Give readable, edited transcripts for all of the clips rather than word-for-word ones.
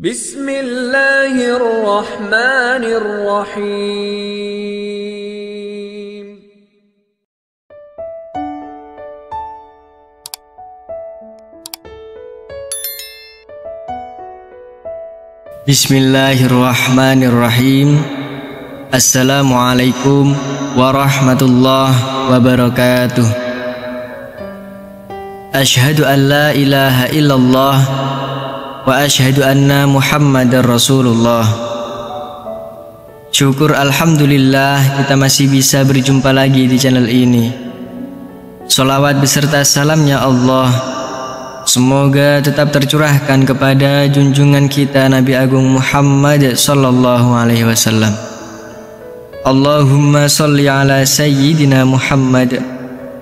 Bismillahirrahmanirrahim. Bismillahirrahmanirrahim. Assalamualaikum warahmatullahi wabarakatuh. Asyhadu an la ilaha illallah wa asyhadu anna Muhammadar Rasulullah. Syukur alhamdulillah kita masih bisa berjumpa lagi di channel ini. Sholawat beserta salamnya Allah semoga tetap tercurahkan kepada junjungan kita Nabi Agung Muhammad sallallahu alaihi wasallam. Allahumma sholli ala sayyidina Muhammad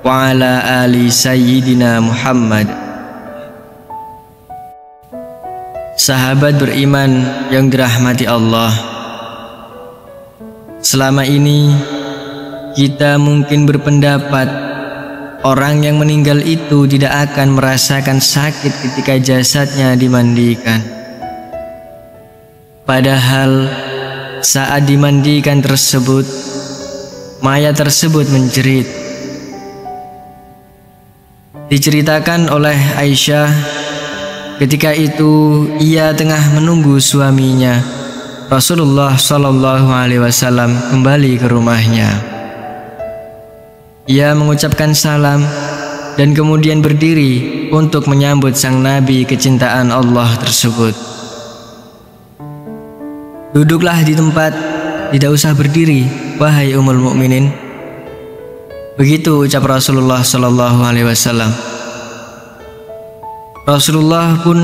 wa ala ali sayyidina Muhammad. Sahabat beriman yang dirahmati Allah, selama ini kita mungkin berpendapat orang yang meninggal itu tidak akan merasakan sakit ketika jasadnya dimandikan. Padahal saat dimandikan tersebut, mayat tersebut menjerit. Diceritakan oleh Aisyah, ketika itu ia tengah menunggu suaminya Rasulullah Shallallahu Alaihi Wasallam kembali ke rumahnya. Ia mengucapkan salam dan kemudian berdiri untuk menyambut sang Nabi kecintaan Allah tersebut. Duduklah di tempat, tidak usah berdiri, wahai Ummul Mukminin. Begitu ucap Rasulullah Shallallahu Alaihi Wasallam. Rasulullah pun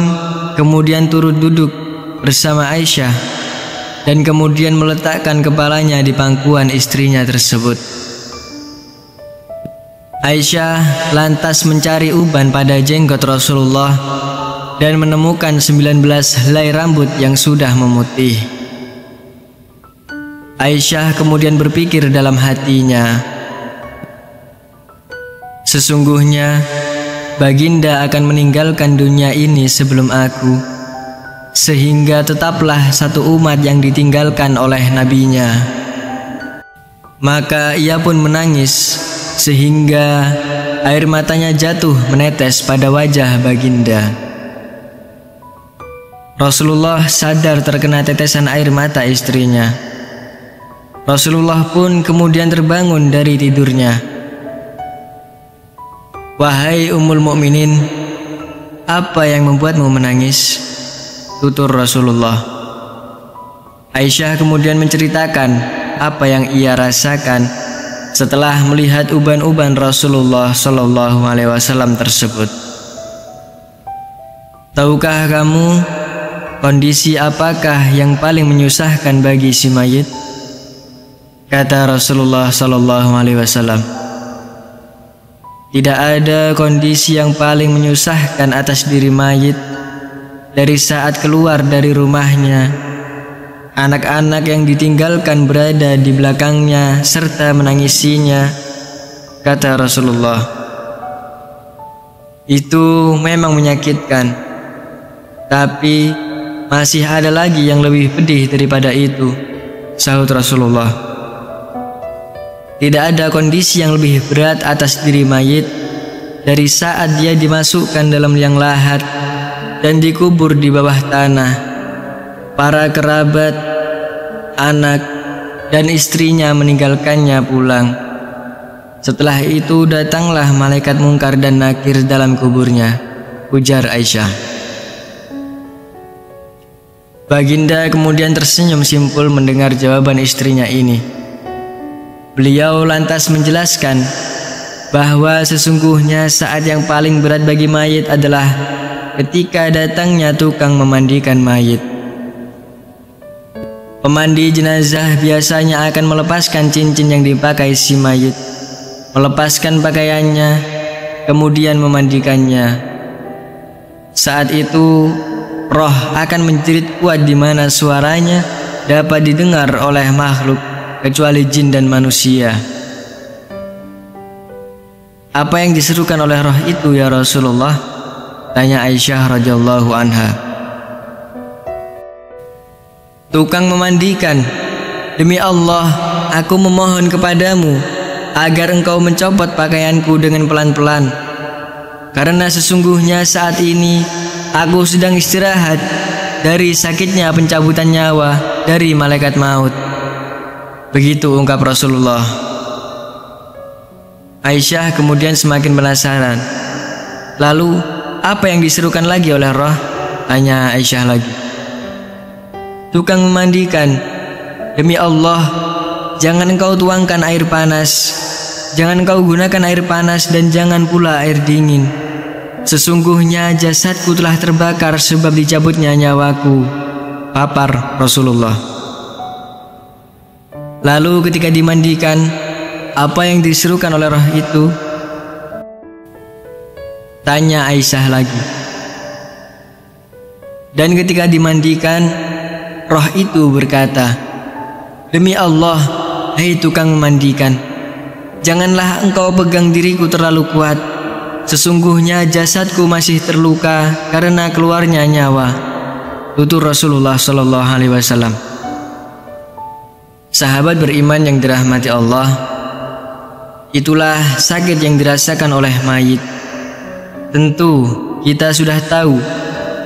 kemudian turut duduk bersama Aisyah dan kemudian meletakkan kepalanya di pangkuan istrinya tersebut. Aisyah lantas mencari uban pada jenggot Rasulullah dan menemukan 19 helai rambut yang sudah memutih. Aisyah kemudian berpikir dalam hatinya, sesungguhnya Baginda akan meninggalkan dunia ini sebelum aku, sehingga tetaplah satu umat yang ditinggalkan oleh nabinya. Maka ia pun menangis sehingga air matanya jatuh menetes pada wajah Baginda. Rasulullah sadar terkena tetesan air mata istrinya. Rasulullah pun kemudian terbangun dari tidurnya. Wahai Ummul Mukminin, apa yang membuatmu menangis? Tutur Rasulullah. Aisyah kemudian menceritakan apa yang ia rasakan setelah melihat uban-uban Rasulullah Shallallahu Alaihi Wasallam tersebut. Tahukah kamu kondisi apakah yang paling menyusahkan bagi si mayit? Kata Rasulullah Shallallahu Alaihi Wasallam, tidak ada kondisi yang paling menyusahkan atas diri mayit dari saat keluar dari rumahnya, anak-anak yang ditinggalkan berada di belakangnya serta menangisinya. Kata Rasulullah, itu memang menyakitkan, tapi masih ada lagi yang lebih pedih daripada itu. Sahut Rasulullah, tidak ada kondisi yang lebih berat atas diri mayit dari saat dia dimasukkan dalam liang lahat dan dikubur di bawah tanah. Para kerabat, anak, dan istrinya meninggalkannya pulang. Setelah itu datanglah malaikat mungkar dan nakir dalam kuburnya, ujar Aisyah. Baginda kemudian tersenyum simpul mendengar jawaban istrinya ini. Beliau lantas menjelaskan bahwa sesungguhnya saat yang paling berat bagi mayit adalah ketika datangnya tukang memandikan mayit. Pemandi jenazah biasanya akan melepaskan cincin yang dipakai si mayit, melepaskan pakaiannya, kemudian memandikannya. Saat itu roh akan menjerit kuat di mana suaranya dapat didengar oleh makhluk kecuali jin dan manusia. Apa yang diserukan oleh roh itu ya Rasulullah? Tanya Aisyah radhiyallahu anha. Tukang memandikan, demi Allah, aku memohon kepadamu agar engkau mencopot pakaianku dengan pelan-pelan, karena sesungguhnya saat ini aku sedang istirahat dari sakitnya pencabutan nyawa dari malaikat maut. Begitu ungkap Rasulullah. Aisyah kemudian semakin penasaran. Lalu, apa yang diserukan lagi oleh roh? Tanya Aisyah lagi. Tukang memandikan, demi Allah, jangan engkau tuangkan air panas, jangan engkau gunakan air panas, dan jangan pula air dingin. Sesungguhnya jasadku telah terbakar sebab dicabutnya nyawaku. Papar Rasulullah. Lalu ketika dimandikan, apa yang diserukan oleh roh itu? Tanya Aisyah lagi. Dan ketika dimandikan, roh itu berkata, demi Allah, hai tukang memandikan, janganlah engkau pegang diriku terlalu kuat. Sesungguhnya jasadku masih terluka karena keluarnya nyawa. Tutur Rasulullah Shallallahu Alaihi Wasallam. Sahabat beriman yang dirahmati Allah, itulah sakit yang dirasakan oleh mayit. Tentu kita sudah tahu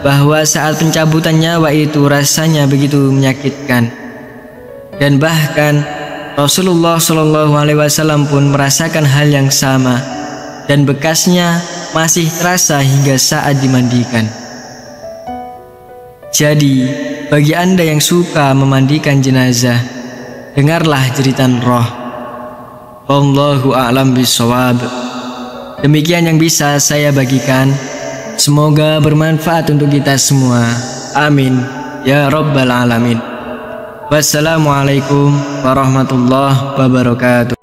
bahwa saat pencabutan nyawa itu rasanya begitu menyakitkan, dan bahkan Rasulullah Shallallahu Alaihi Wasallam pun merasakan hal yang sama, dan bekasnya masih terasa hingga saat dimandikan. Jadi, bagi Anda yang suka memandikan jenazah, dengarlah jeritan roh. Wallahu a'lam bishawab. Demikian yang bisa saya bagikan. Semoga bermanfaat untuk kita semua. Amin ya rabbal alamin. Wassalamualaikum warahmatullahi wabarakatuh.